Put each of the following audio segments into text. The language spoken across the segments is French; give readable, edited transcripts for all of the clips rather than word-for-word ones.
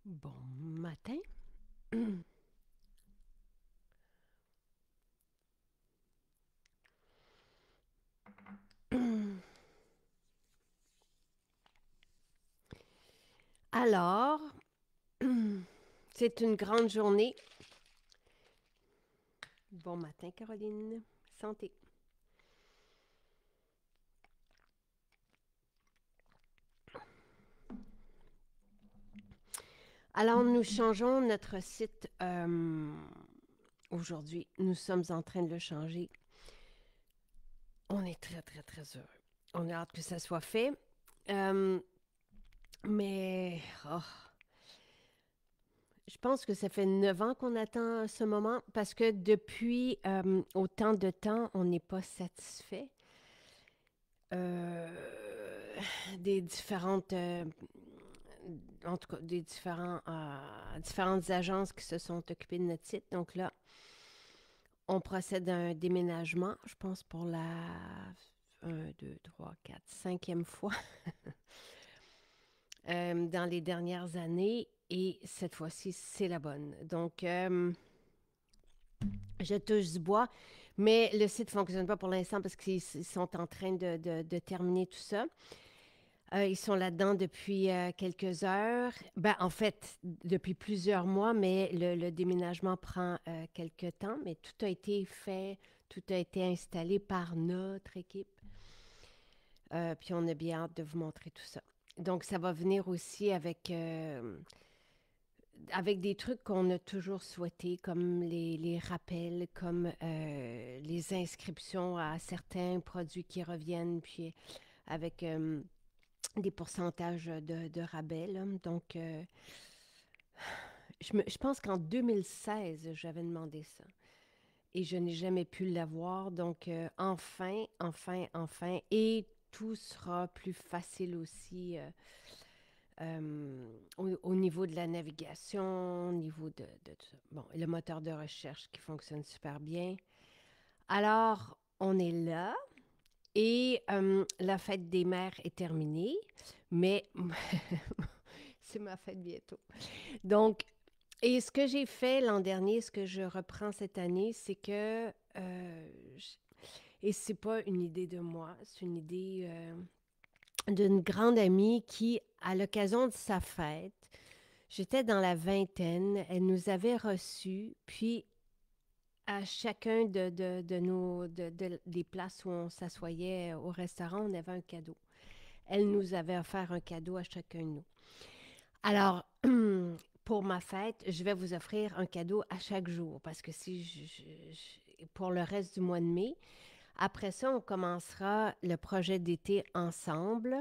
Bon matin. Alors, c'est une grande journée. Bon matin, Caroline. Santé. Alors, nous changeons notre site aujourd'hui. Nous sommes en train de le changer. On est très, très, très heureux. On a hâte que ça soit fait. Euh, mais oh, je pense que ça fait 9 ans qu'on attend ce moment parce que depuis autant de temps, on n'est pas satisfait des différentes, en tout cas, des différentes agences qui se sont occupées de notre site. Donc là, on procède à un déménagement, je pense pour la 1, 2, 3, 4, cinquième fois dans les dernières années. Et cette fois-ci, c'est la bonne. Donc, je touche du bois, mais le site ne fonctionne pas pour l'instant parce qu'ils sont en train de terminer tout ça. Ils sont là-dedans depuis quelques heures. Ben, en fait, depuis plusieurs mois, mais le déménagement prend quelques temps. Mais tout a été fait, tout a été installé par notre équipe. Puis on a bien hâte de vous montrer tout ça. Donc, ça va venir aussi avec des trucs qu'on a toujours souhaités, comme les rappels, comme les inscriptions à certains produits qui reviennent, puis avec des pourcentages de rabais, là. Donc, je pense qu'en 2016, j'avais demandé ça. Et je n'ai jamais pu l'avoir. Donc, enfin, enfin, enfin. Et tout sera plus facile aussi au niveau de la navigation, au niveau de tout ça. Bon, et le moteur de recherche qui fonctionne super bien. Alors, on est là. Et la fête des mères est terminée, mais c'est ma fête bientôt. Donc, et ce que j'ai fait l'an dernier, ce que je reprends cette année, c'est que, et c'est pas une idée de moi, c'est une idée d'une grande amie qui, à l'occasion de sa fête, j'étais dans la vingtaine, elle nous avait reçus, puis à chacun des places où on s'assoyait au restaurant, on avait un cadeau. Elle nous avait offert un cadeau à chacun de nous. Alors, pour ma fête, je vais vous offrir un cadeau à chaque jour parce que si pour le reste du mois de mai, après ça, on commencera le projet d'été ensemble.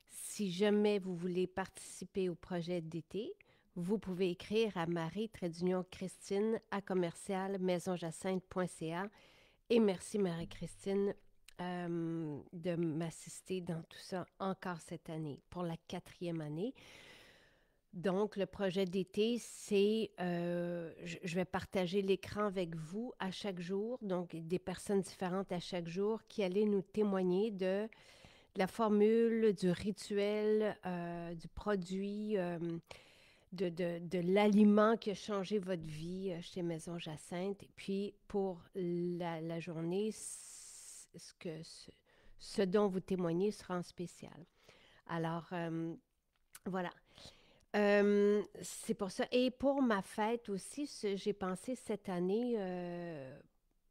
Si jamais vous voulez participer au projet d'été, vous pouvez écrire à Marie-Christine à commercial maisonjacinthe.ca et merci Marie-Christine de m'assister dans tout ça encore cette année, pour la quatrième année. Donc, le projet d'été, c'est, je vais partager l'écran avec vous à chaque jour, donc des personnes différentes à chaque jour qui allaient nous témoigner de la formule, du rituel, du produit, de l'aliment qui a changé votre vie chez Maison Jacinthe. Et puis, pour la journée, ce dont vous témoignez sera en spécial. Alors, voilà. C'est pour ça. Et pour ma fête aussi, j'ai pensé cette année,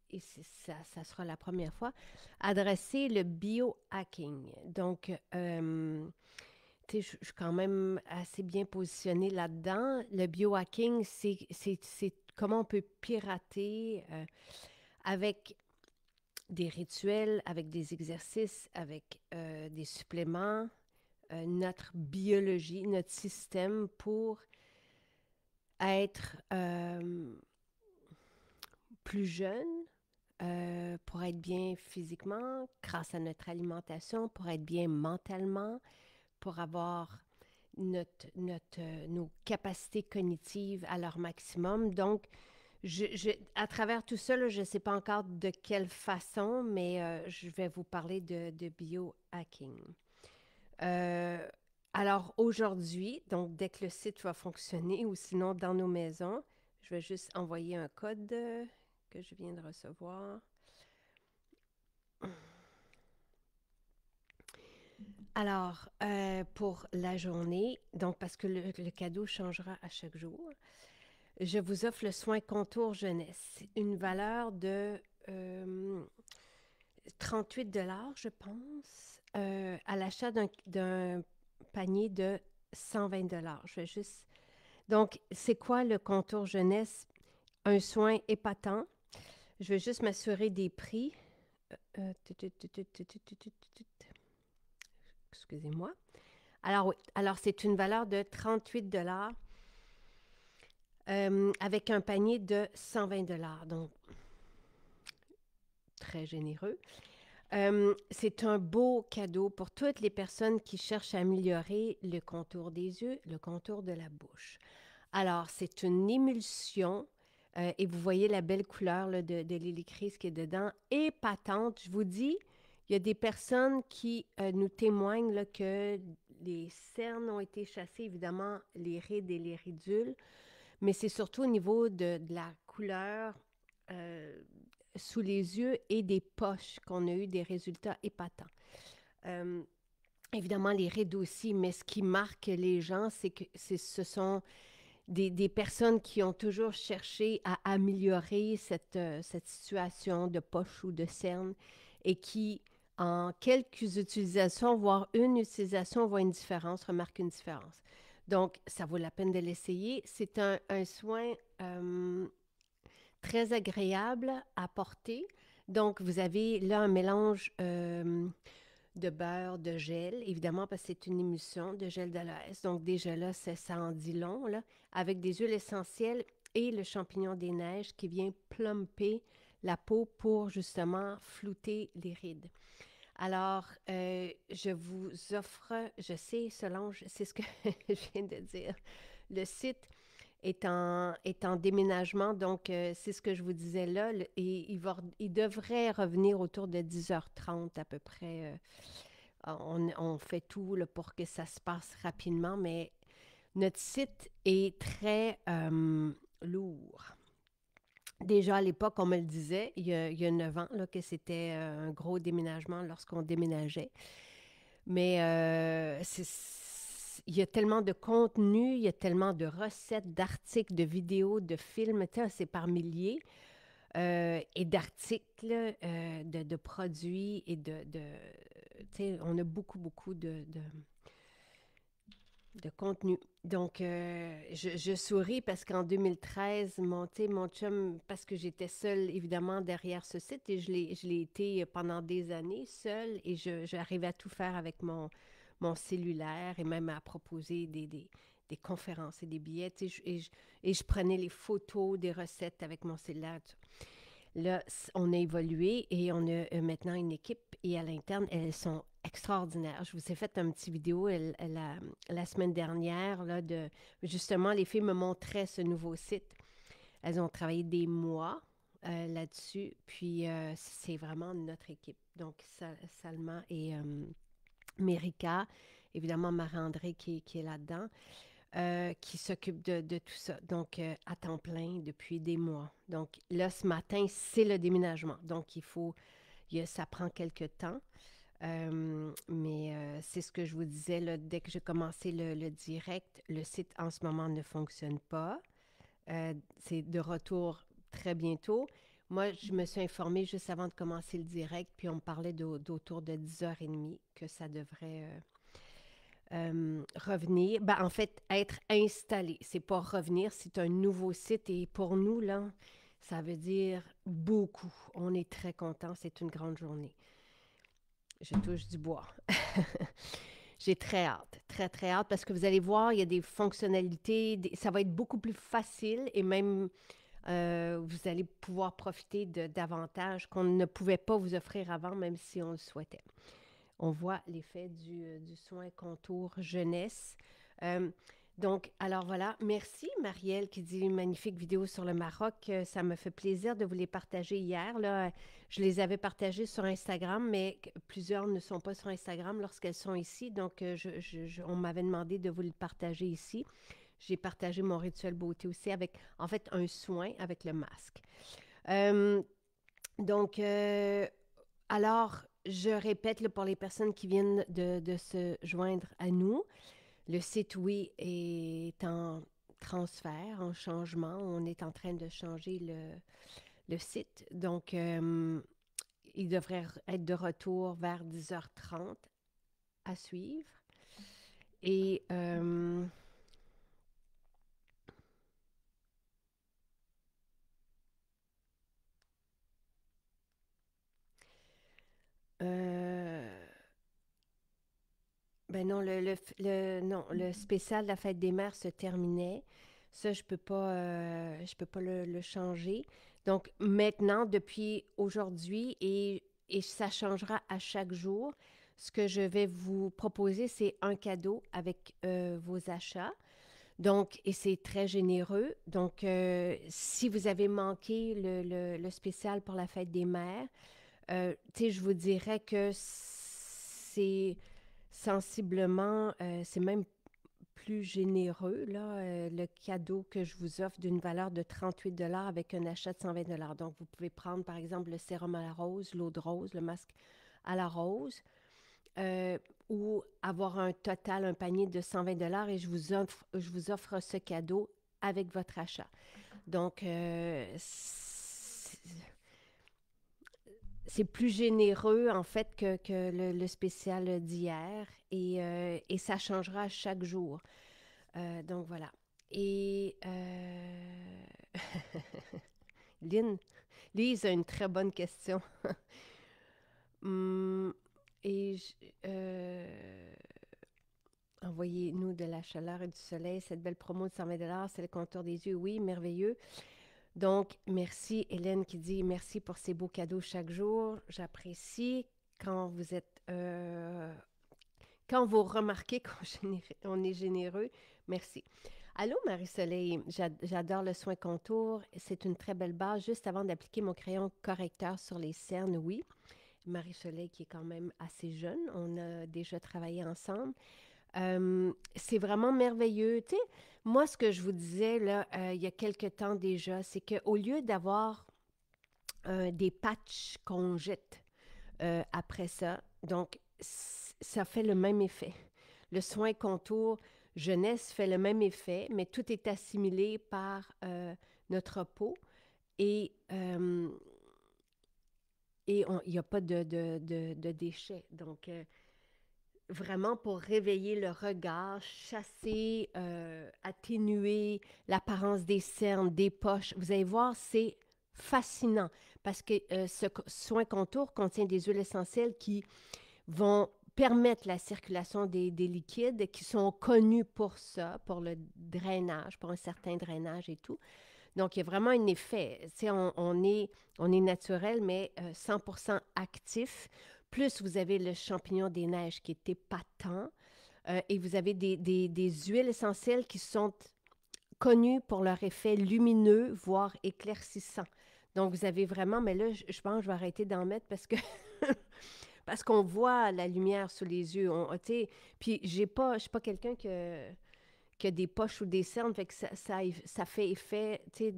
et ça sera la première fois, adresser le biohacking. Donc, tu sais, je suis quand même assez bien positionnée là-dedans. Le biohacking, c'est comment on peut pirater avec des rituels, avec des exercices, avec des suppléments, notre biologie, notre système pour être plus jeune, pour être bien physiquement, grâce à notre alimentation, pour être bien mentalement, pour avoir nos capacités cognitives à leur maximum. Donc, à travers tout ça, là, je ne sais pas encore de quelle façon, mais je vais vous parler de biohacking. Euh, alors aujourd'hui, donc dès que le site va fonctionner ou sinon dans nos maisons, je vais juste envoyer un code que je viens de recevoir. Alors, pour la journée, donc parce que le cadeau changera à chaque jour, je vous offre le soin contour jeunesse, une valeur de 38 $ je pense, à l'achat d'un panier de 120 $. Je vais juste. Donc, c'est quoi le contour jeunesse? Un soin épatant. Je vais juste m'assurer des prix. Excusez-moi. Alors oui, alors c'est une valeur de 38 $ avec un panier de 120 $. Donc, très généreux. C'est un beau cadeau pour toutes les personnes qui cherchent à améliorer le contour des yeux, le contour de la bouche. Alors, c'est une émulsion et vous voyez la belle couleur là, de l'hélicryse qui est dedans, épatante. Je vous dis, il y a des personnes qui nous témoignent là, que les cernes ont été chassées, évidemment, les rides et les ridules, mais c'est surtout au niveau de la couleur euh, sous les yeux et des poches qu'on a eu des résultats épatants. Euh, Évidemment, les rides aussi, mais ce qui marque les gens, c'est que ce sont des personnes qui ont toujours cherché à améliorer cette situation de poche ou de cerne et qui, en quelques utilisations, voire une utilisation, voient une différence, remarquent une différence. Donc, ça vaut la peine de l'essayer. C'est un soin très agréable à porter. Donc, vous avez là un mélange de beurre, de gel, évidemment, parce que c'est une émulsion de gel d'aloès. Donc, déjà là, ça en dit long, là, avec des huiles essentielles et le champignon des neiges qui vient plumper la peau pour justement flouter les rides. Alors, je vous offre, je sais, Solange, c'est ce que je viens de dire. Le site est en déménagement, donc c'est ce que je vous disais là. Et il devrait revenir autour de 10h30 à peu près. On fait tout là, pour que ça se passe rapidement, mais notre site est très lourd. Déjà à l'époque, on me le disait, il y a 9 ans, là, que c'était un gros déménagement lorsqu'on déménageait. Mais il y a tellement de contenu, il y a tellement de recettes, d'articles, de vidéos, de films, tu sais, c'est par milliers, et d'articles, de produits et tu sais, on a beaucoup, beaucoup de contenu. Donc, je souris parce qu'en 2013, tu sais, mon chum, parce que j'étais seule, évidemment, derrière ce site, et je l'ai été pendant des années seule, et j'arrivais à tout faire avec mon cellulaire, et même à proposer des conférences et des billets, tu sais, et je prenais les photos des recettes avec mon cellulaire. Là, on a évolué et on a maintenant une équipe et à l'interne, elles sont extraordinaires. Je vous ai fait un petit vidéo la semaine dernière là, de justement, les filles me montraient ce nouveau site. Elles ont travaillé des mois là-dessus, puis c'est vraiment notre équipe. Donc, Salma et Mérika, évidemment Marie-André qui est là-dedans qui s'occupe de tout ça. Donc, à temps plein depuis des mois. Donc, là, ce matin, c'est le déménagement. Donc, ça prend quelques temps. Mais c'est ce que je vous disais, là, dès que j'ai commencé le direct, le site en ce moment ne fonctionne pas. C'est de retour très bientôt. Moi, je me suis informée juste avant de commencer le direct, puis on me parlait d'autour de 10h30 que ça devrait revenir, ben, en fait, être installé. C'est pas revenir, c'est un nouveau site et pour nous, là, ça veut dire beaucoup. On est très contents, c'est une grande journée. Je touche du bois. J'ai très hâte, très, très hâte parce que vous allez voir, il y a des fonctionnalités, ça va être beaucoup plus facile et même vous allez pouvoir profiter d'avantages qu'on ne pouvait pas vous offrir avant, même si on le souhaitait. On voit l'effet du soin contour jeunesse. Euh, donc, alors voilà. Merci, Marielle, qui dit une magnifique vidéo sur le Maroc. Ça me fait plaisir de vous les partager hier. Là, je les avais partagées sur Instagram, mais plusieurs ne sont pas sur Instagram lorsqu'elles sont ici. Donc, on m'avait demandé de vous le partager ici. J'ai partagé mon rituel beauté aussi avec, en fait, un soin avec le masque. Euh, donc, alors, je répète là, pour les personnes qui viennent de se joindre à nous, le site, oui, est en transfert, en changement. On est en train de changer le site. Donc, il devrait être de retour vers 10h30 à suivre. Et euh, ben non, non, le spécial de la fête des mères se terminait. Ça, je peux pas le changer. Donc maintenant, depuis aujourd'hui, et ça changera à chaque jour, ce que je vais vous proposer, c'est un cadeau avec vos achats. Donc, et c'est très généreux. Donc, si vous avez manqué le spécial pour la fête des mères, tu sais, je vous dirais que c'est sensiblement, c'est même plus généreux, là, le cadeau que je vous offre d'une valeur de 38 $ avec un achat de 120 $. Donc, vous pouvez prendre, par exemple, le sérum à la rose, l'eau de rose, le masque à la rose, euh, ou avoir un total, un panier de 120 $ et je vous offre ce cadeau avec votre achat. Donc, c'est plus généreux en fait que le spécial d'hier et ça changera à chaque jour. Donc voilà. Et Lynn, Lise a une très bonne question. Hum, et envoyez-nous de la chaleur et du soleil. Cette belle promo de 120 $, c'est le contour des yeux. Oui, merveilleux. Donc, merci Hélène qui dit merci pour ces beaux cadeaux chaque jour. J'apprécie quand vous êtes, quand vous remarquez qu'on est généreux. Merci. Allô Marie-Soleil, j'adore le soin contour. C'est une très belle base. Juste avant d'appliquer mon crayon correcteur sur les cernes, oui. Marie-Soleil qui est quand même assez jeune. On a déjà travaillé ensemble. C'est vraiment merveilleux. Tu sais, moi, ce que je vous disais là, il y a quelque temps déjà, c'est qu'au lieu d'avoir des patchs qu'on jette après ça, donc ça fait le même effet. Le soin contour jeunesse fait le même effet, mais tout est assimilé par notre peau et il n'y a pas de déchets. Donc, vraiment pour réveiller le regard, chasser, atténuer l'apparence des cernes, des poches. Vous allez voir, c'est fascinant parce que ce soin contour contient des huiles essentielles qui vont permettre la circulation des liquides qui sont connus pour ça, pour le drainage, pour un certain drainage et tout. Donc, il y a vraiment un effet. Tu sais, on est naturel, mais 100% actif. Plus vous avez le champignon des neiges qui est épatant et vous avez des huiles essentielles qui sont connues pour leur effet lumineux, voire éclaircissant. Donc, vous avez vraiment, mais là, je pense que je vais arrêter d'en mettre parce que parce qu'on voit la lumière sous les yeux. Tu sais, puis je suis pas quelqu'un qui a des poches ou des cernes, fait que ça fait effet, tu sais,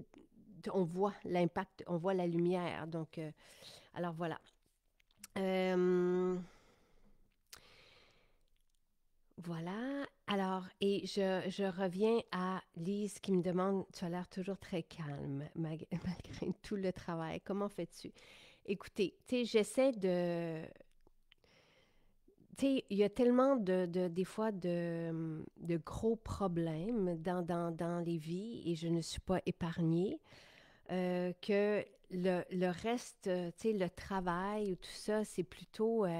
on voit l'impact, on voit la lumière. Donc, alors voilà. Euh, voilà. Alors, et je reviens à Lise qui me demande, tu as l'air toujours très calme malgré tout le travail. Comment fais-tu? Écoutez, tu sais, j'essaie de... Tu sais, il y a tellement des fois de gros problèmes dans les vies et je ne suis pas épargnée. Que le reste, tu sais, le travail ou tout ça, c'est plutôt, tu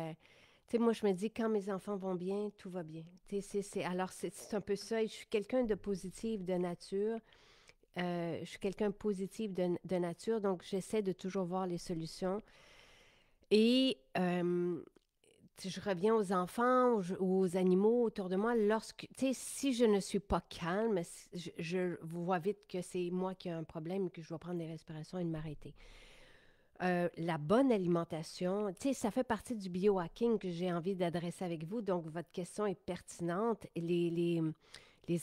sais, moi, je me dis, quand mes enfants vont bien, tout va bien. Tu sais, alors, c'est un peu ça. Et je suis quelqu'un de positif de nature. Je suis quelqu'un de positif de nature, donc j'essaie de toujours voir les solutions. Et, je reviens aux enfants, aux animaux autour de moi, si je ne suis pas calme, je vois vite que c'est moi qui ai un problème, que je dois prendre des respirations et de m'arrêter. La bonne alimentation, ça fait partie du biohacking que j'ai envie d'adresser avec vous. Donc, votre question est pertinente. Les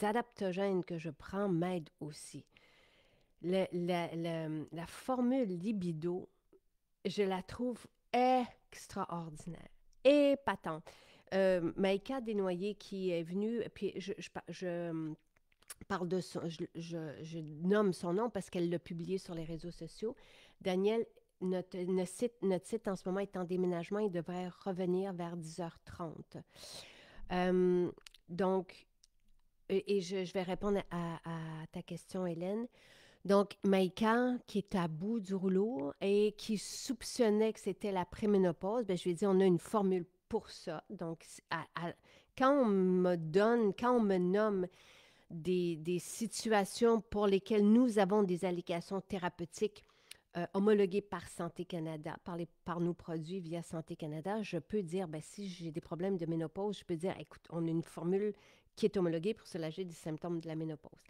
adaptogènes que je prends m'aident aussi. La formule libido, je la trouve extraordinaire, épatante. Maïka Desnoyers qui est venue, puis je parle de son, je nomme son nom parce qu'elle l'a publié sur les réseaux sociaux. Daniel, notre site en ce moment est en déménagement. Il devrait revenir vers 10h30. Euh, donc, je vais répondre à ta question, Hélène. Donc, Maïka, qui est à bout du rouleau et qui soupçonnait que c'était la préménopause, ben, je lui ai dit, on a une formule pour ça. Donc, quand quand on me nomme des situations pour lesquelles nous avons des allégations thérapeutiques homologuées par Santé Canada, par nos produits via Santé Canada, je peux dire, ben, si j'ai des problèmes de ménopause, je peux dire, écoute, on a une formule qui est homologuée pour soulager des symptômes de la ménopause.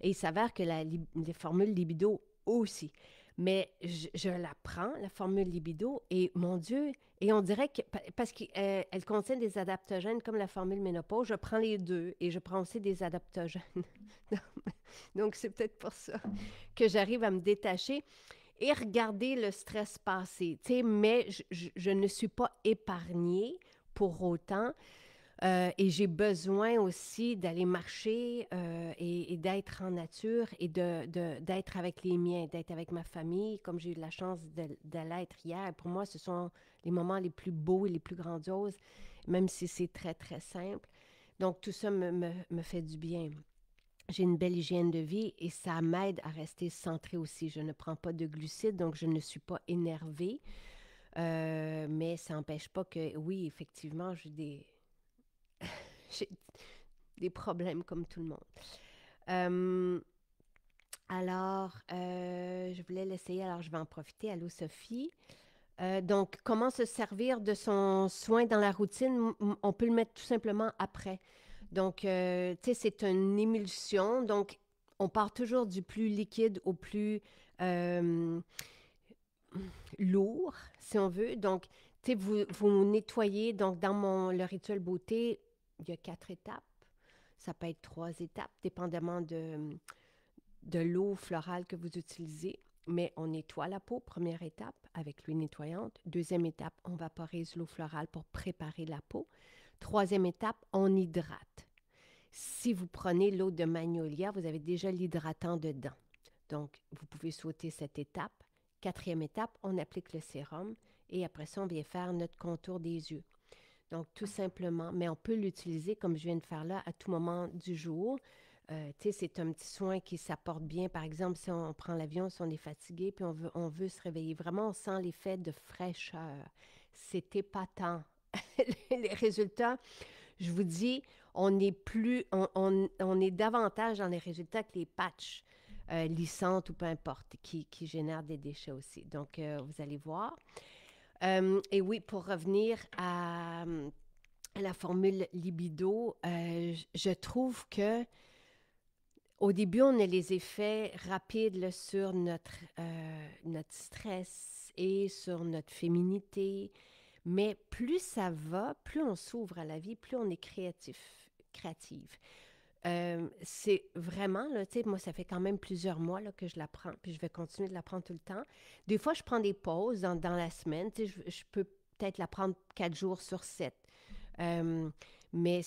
Et il s'avère que les formules libido aussi. Mais je la prends, la formule libido, et mon Dieu, et on dirait que, parce qu'elle contient des adaptogènes comme la formule ménopause, je prends les deux et je prends aussi des adaptogènes. Donc, c'est peut-être pour ça que j'arrive à me détacher et regarder le stress passer. Mais je ne suis pas épargnée pour autant. Et j'ai besoin aussi d'aller marcher et d'être en nature et d'être avec les miens, d'être avec ma famille, comme j'ai eu la chance de l'être hier. Pour moi, ce sont les moments les plus beaux et les plus grandioses, même si c'est très, très simple. Donc, tout ça me fait du bien. J'ai une belle hygiène de vie et ça m'aide à rester centrée aussi. Je ne prends pas de glucides, donc je ne suis pas énervée. Mais ça n'empêche pas que, oui, effectivement, j'ai des problèmes comme tout le monde. Euh, je voulais l'essayer, alors je vais en profiter. Allô, Sophie. Donc, comment se servir de son soin dans la routine? On peut le mettre tout simplement après. Donc, tu sais, c'est une émulsion. Donc, on part toujours du plus liquide au plus euh, lourd, si on veut. Donc, tu sais, vous nettoyez. Donc, le rituel beauté, il y a 4 étapes. Ça peut être 3 étapes, dépendamment de l'eau florale que vous utilisez. Mais on nettoie la peau, première étape, avec l'huile nettoyante. Deuxième étape, on vaporise l'eau florale pour préparer la peau. Troisième étape, on hydrate. Si vous prenez l'eau de magnolia, vous avez déjà l'hydratant dedans. Donc, vous pouvez sauter cette étape. Quatrième étape, on applique le sérum et après ça, on vient faire notre contour des yeux. Donc, tout simplement, mais on peut l'utiliser comme je viens de faire là à tout moment du jour. Tu sais, c'est un petit soin qui s'apporte bien. Par exemple, si on prend l'avion, si on est fatigué, puis on veut se réveiller. Vraiment, on sent l'effet de fraîcheur. C'est épatant. Les résultats, je vous dis, on est davantage dans les résultats que les patchs lissantes ou peu importe, qui génèrent des déchets aussi. Donc, vous allez voir. Et oui, pour revenir à la formule libido, je trouve que au début, on a les effets rapides là, sur notre stress et sur notre féminité. Mais plus ça va, plus on s'ouvre à la vie, plus on est créative. C'est vraiment, là, tu sais, moi, ça fait quand même plusieurs mois là, que je la prends, puis je vais continuer de la prendre tout le temps. Des fois, je prends des pauses dans la semaine, tu sais, je peux peut-être la prendre 4 jours sur 7. Euh, mais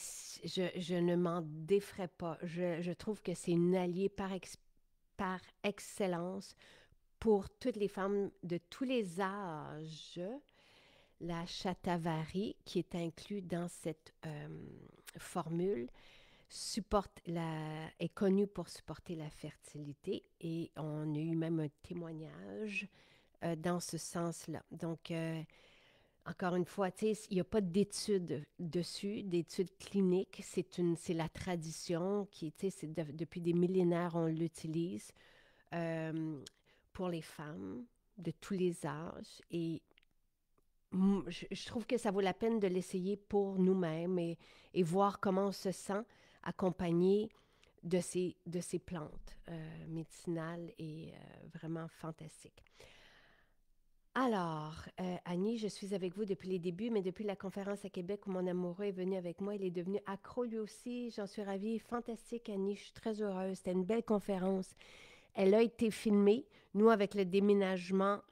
je ne m'en défrais pas. Je trouve que c'est une alliée par excellence pour toutes les femmes de tous les âges. La Shatavari, qui est inclus dans cette formule, est connue pour supporter la fertilité et on a eu même un témoignage dans ce sens-là. Donc, encore une fois, tu sais, il n'y a pas d'études dessus, d'études cliniques. C'est la tradition qui, tu sais, depuis des millénaires, on l'utilise euh, pour les femmes de tous les âges. Et Je trouve que ça vaut la peine de l'essayer pour nous-mêmes et voir comment on se sent accompagné de ces plantes médicinales et vraiment fantastiques. Alors, Annie, je suis avec vous depuis les débuts, mais depuis la conférence à Québec où mon amoureux est venu avec moi, il est devenu accro lui aussi. J'en suis ravie. Fantastique, Annie. Je suis très heureuse. C'était une belle conférence. Elle a été filmée. Nous, avec le déménagement,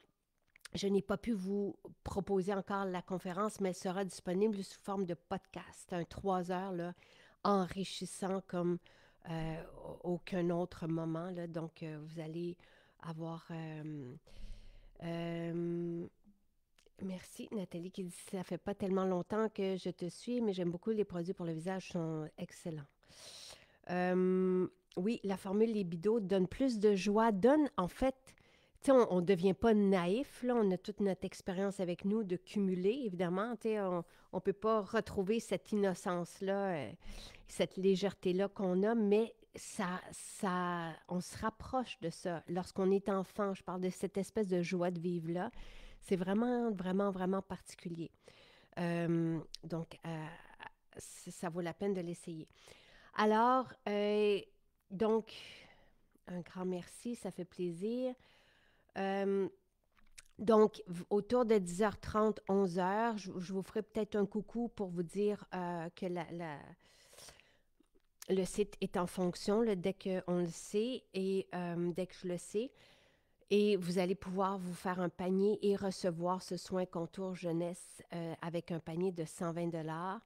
je n'ai pas pu vous proposer encore la conférence, mais elle sera disponible sous forme de podcast. Un 3 heures, là, enrichissant comme euh, aucun autre moment. Là. Donc, vous allez avoir... euh, merci, Nathalie, qui dit ça fait pas tellement longtemps que je te suis, mais j'aime beaucoup les produits pour le visage, sont excellents. Oui, la formule libido donne plus de joie, donne en fait, tu sais, on ne devient pas naïf, là, on a toute notre expérience avec nous de cumuler, évidemment, tu sais, on ne peut pas retrouver cette innocence-là, cette légèreté-là qu'on a, mais on se rapproche de ça. Lorsqu'on est enfant, je parle de cette espèce de joie de vivre-là, c'est vraiment, vraiment, vraiment particulier. Donc, ça vaut la peine de l'essayer. Alors, donc, un grand merci, ça fait plaisir. Euh, donc, autour de 10h30, 11h, je vous ferai peut-être un coucou pour vous dire que le site est en fonction là, dès qu'on le sait et dès que je le sais. Et vous allez pouvoir vous faire un panier et recevoir ce soin contour jeunesse avec un panier de 120 $.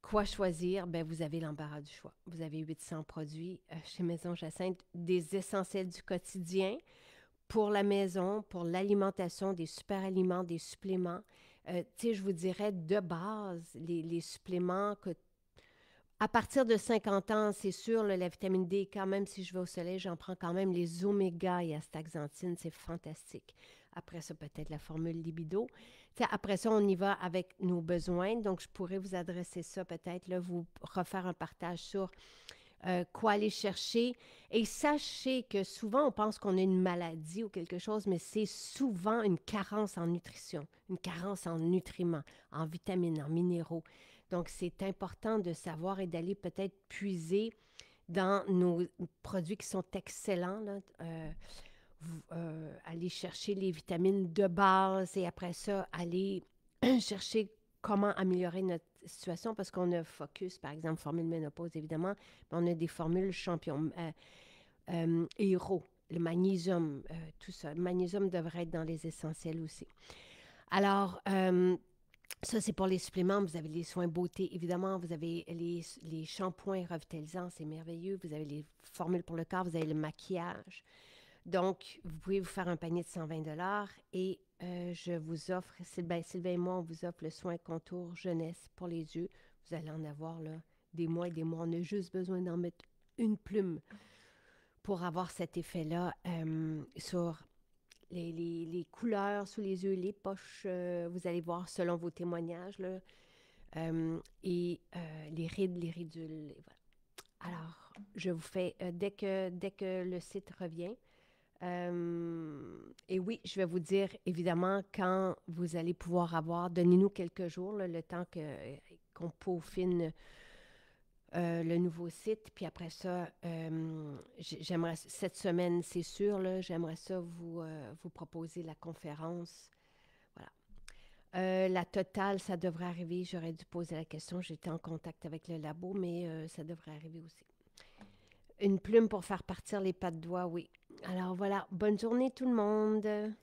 Quoi choisir? Ben, vous avez l'embarras du choix. Vous avez 800 produits chez Maison Jacinthe, des essentiels du quotidien pour la maison, pour l'alimentation, des super aliments, des suppléments. Tu sais, je vous dirais de base, les suppléments que à partir de 50 ans, c'est sûr, là, la vitamine D, quand même, si je vais au soleil, j'en prends quand même les oméga et astaxanthine, c'est fantastique. Après ça, peut-être la formule libido. T'sais, après ça, on y va avec nos besoins. Donc, je pourrais vous adresser ça peut-être, là, vous refaire un partage sur quoi aller chercher. Et sachez que souvent, on pense qu'on a une maladie ou quelque chose, mais c'est souvent une carence en nutrition, une carence en nutriments, en vitamines, en minéraux. Donc, c'est important de savoir et d'aller peut-être puiser dans nos produits qui sont excellents, là, aller chercher les vitamines de base et après ça, aller chercher comment améliorer notre situation parce qu'on a focus, par exemple, formule ménopause, évidemment, mais on a des formules champions, héros, le magnésium, tout ça. Le magnésium devrait être dans les essentiels aussi. Alors, ça, c'est pour les suppléments. Vous avez les soins beauté, évidemment. Vous avez les shampoings revitalisants, c'est merveilleux. Vous avez les formules pour le corps, vous avez le maquillage. Donc, vous pouvez vous faire un panier de 120 $ et je vous offre, Sylvain et moi, on vous offre le soin contour jeunesse pour les yeux. Vous allez en avoir là, des mois et des mois. On a juste besoin d'en mettre une plume pour avoir cet effet-là sur les couleurs sous les yeux, les poches. Vous allez voir selon vos témoignages là, et les rides, les ridules. Et voilà. Alors, je vous fais, dès que le site revient, et oui, je vais vous dire évidemment quand vous allez pouvoir avoir, donnez-nous quelques jours, là, le temps qu'on peaufine le nouveau site. Puis après ça, j'aimerais, cette semaine, c'est sûr, là, j'aimerais ça vous proposer la conférence. Voilà. La totale, ça devrait arriver. J'aurais dû poser la question. J'étais en contact avec le labo, mais ça devrait arriver aussi. Une plume pour faire partir les pas de doigts, oui. Alors voilà, bonne journée tout le monde.